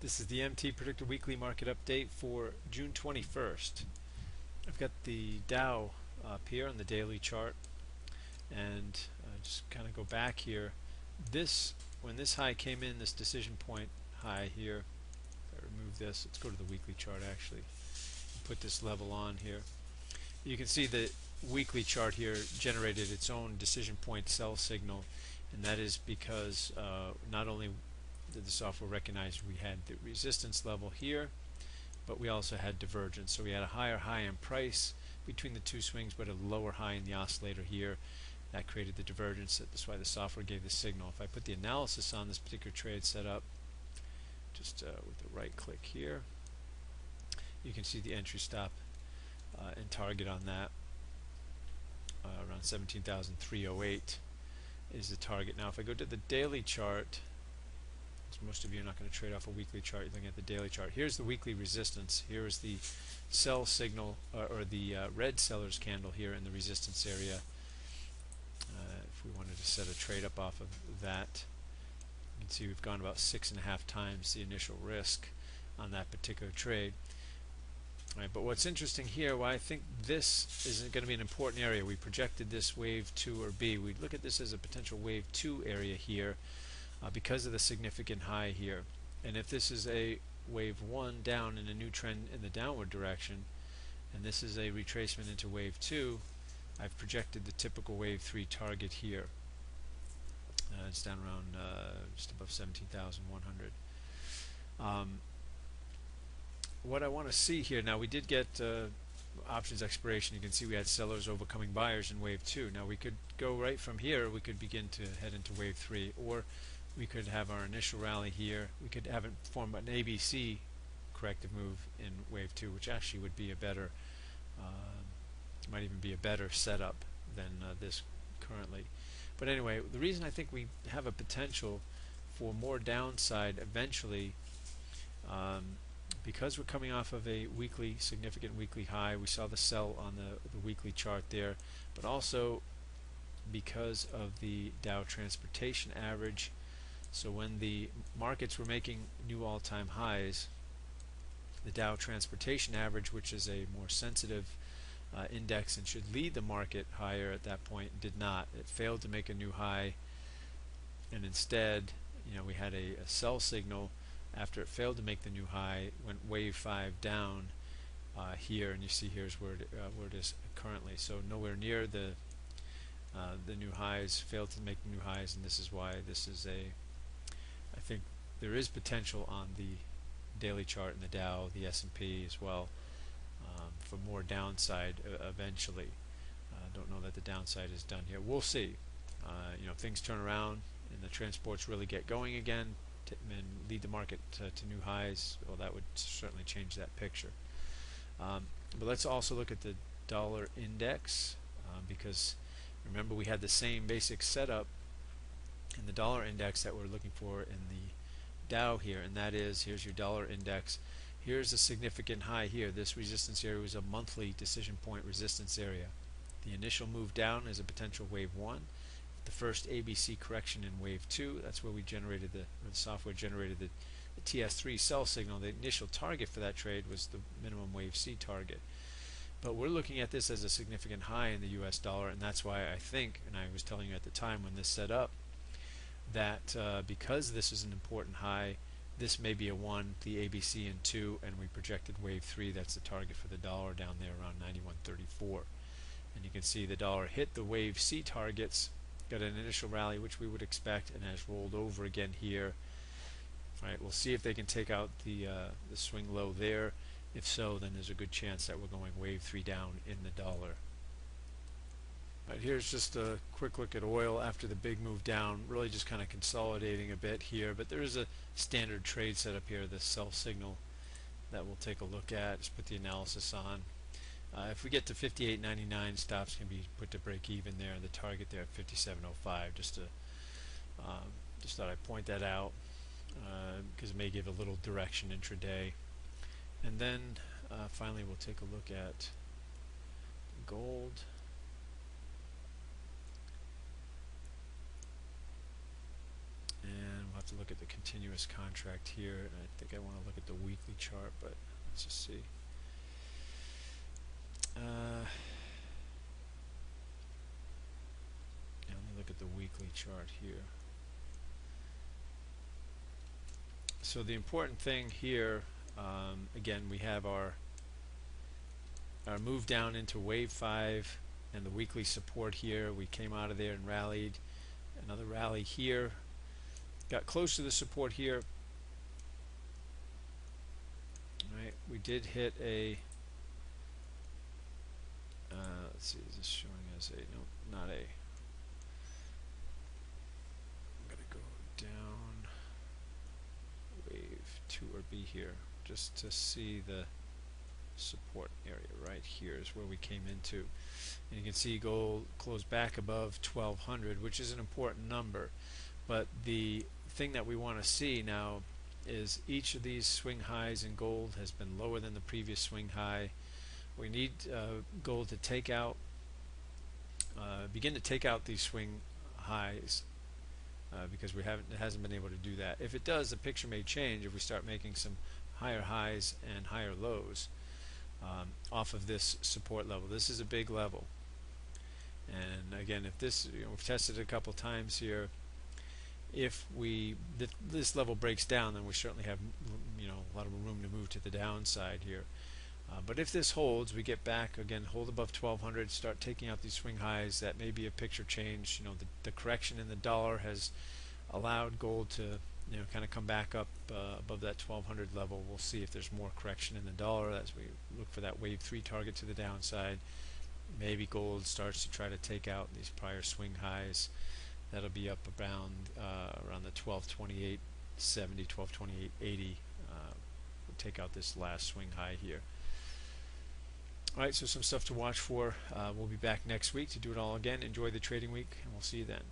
This is the MTPredictor Weekly Market Update for June 21st. I've got the Dow up here on the daily chart, and just kind of go back here. When this high came in, this decision point high here, if I remove this, let's go to the weekly chart actually, put this level on here. You can see the weekly chart here generated its own decision point sell signal, and that is because not only did the software recognize we had the resistance level here, but we also had divergence. So we had a higher high in price between the two swings, but a lower high in the oscillator here. That created the divergence. That's why the software gave the signal. If I put the analysis on this particular trade setup, just with the right click here, you can see the entry stop and target on that. Around 17,308 is the target. Now if I go to the daily chart, most of you are not going to trade off a weekly chart, you're looking at the daily chart. Here's the weekly resistance. Here is the sell signal, or the red seller's candle here in the resistance area. If we wanted to set a trade up off of that, you can see we've gone about 6.5 times the initial risk on that particular trade. Right, but what's interesting here, why I think this isn't going to be an important area, we projected this wave 2 or B. We look at this as a potential wave 2 area here, because of the significant high here. And if this is a wave 1 down in a new trend in the downward direction, and this is a retracement into wave 2, I've projected the typical wave 3 target here. It's down around just above 17,100. What I want to see here, now we did get options expiration. You can see we had sellers overcoming buyers in wave 2. Now we could go right from here, we could begin to head into wave 3, or we could have our initial rally here. We could have it form an ABC corrective move in wave 2, which actually would be a better, might even be a better setup than this currently. But anyway, the reason I think we have a potential for more downside eventually, because we're coming off of a significant weekly high. We saw the sell on the weekly chart there, but also because of the Dow transportation average. So when the markets were making new all-time highs, the Dow transportation average, which is a more sensitive index and should lead the market higher at that point, did not. It failed to make a new high, and instead, we had a sell signal after it failed to make the new high. Went wave 5 down here, and you see here's where it is currently. So nowhere near the new highs, failed to make the new highs, and this is why this is I think there is potential on the daily chart in the Dow, the S&P as well, for more downside eventually. Don't know that the downside is done here. We'll see. Things turn around and the transports really get going again and lead the market to new highs. Well, that would certainly change that picture. But let's also look at the dollar index, because remember we had the same basic setup in the dollar index that we're looking for in the Dow here, and that is, here's your dollar index. Here's a significant high here. This resistance area was a monthly decision point resistance area. The initial move down is a potential wave 1. The first ABC correction in wave 2, that's where we generated the software generated the TS3 sell signal. The initial target for that trade was the minimum wave C target. But we're looking at this as a significant high in the US dollar, and that's why I think, and I was telling you at the time when this set up, that because this is an important high, this may be a 1, the ABC in 2, and we projected wave 3, that's the target for the dollar down there around 91.34. And you can see the dollar hit the wave C targets, got an initial rally which we would expect, and has rolled over again here. All right, we'll see if they can take out the swing low there. If so, then there's a good chance that we're going wave 3 down in the dollar. Right, here's just a quick look at oil after the big move down, really just kind of consolidating a bit here, but there is a standard trade setup here, the sell signal, that we'll take a look at. Just put the analysis on. If we get to 58.99, stops can be put to break even there, and the target there at 57.05. Just thought I'd point that out because it may give a little direction intraday. And then finally we'll take a look at gold. And we'll have to look at at the continuous contract here, and I think I want to look at the weekly chart, but let's just see. Let me look at the weekly chart here. So the important thing here, again, we have our move down into wave 5 and the weekly support here. We came out of there and rallied. Another rally here. Got close to the support here. Right, we did hit a let's see, is this showing as a, no, not a, I'm gonna go down wave 2 or B here just to see the support area. Right here is where we came into, and you can see gold closed back above 1200, which is an important number. But the thing that we want to see now is each of these swing highs in gold has been lower than the previous swing high. We need gold to take out, begin to take out these swing highs, because it hasn't been able to do that. If it does, the picture may change if we start making some higher highs and higher lows off of this support level. This is a big level, and again, if this, we've tested it a couple times here. If this level breaks down, then we certainly have a lot of room to move to the downside here. But if this holds, we get back again, hold above 1200, start taking out these swing highs. That may be a picture change. The correction in the dollar has allowed gold to kind of come back up above that 1200 level. We'll see if there's more correction in the dollar as we look for that wave 3 target to the downside. Maybe gold starts to try to take out these prior swing highs. That'll be up around the 1228.70, 1228.80. We'll take out this last swing high here. Alright, so some stuff to watch for. We'll be back next week to do it all again. Enjoy the trading week, and we'll see you then.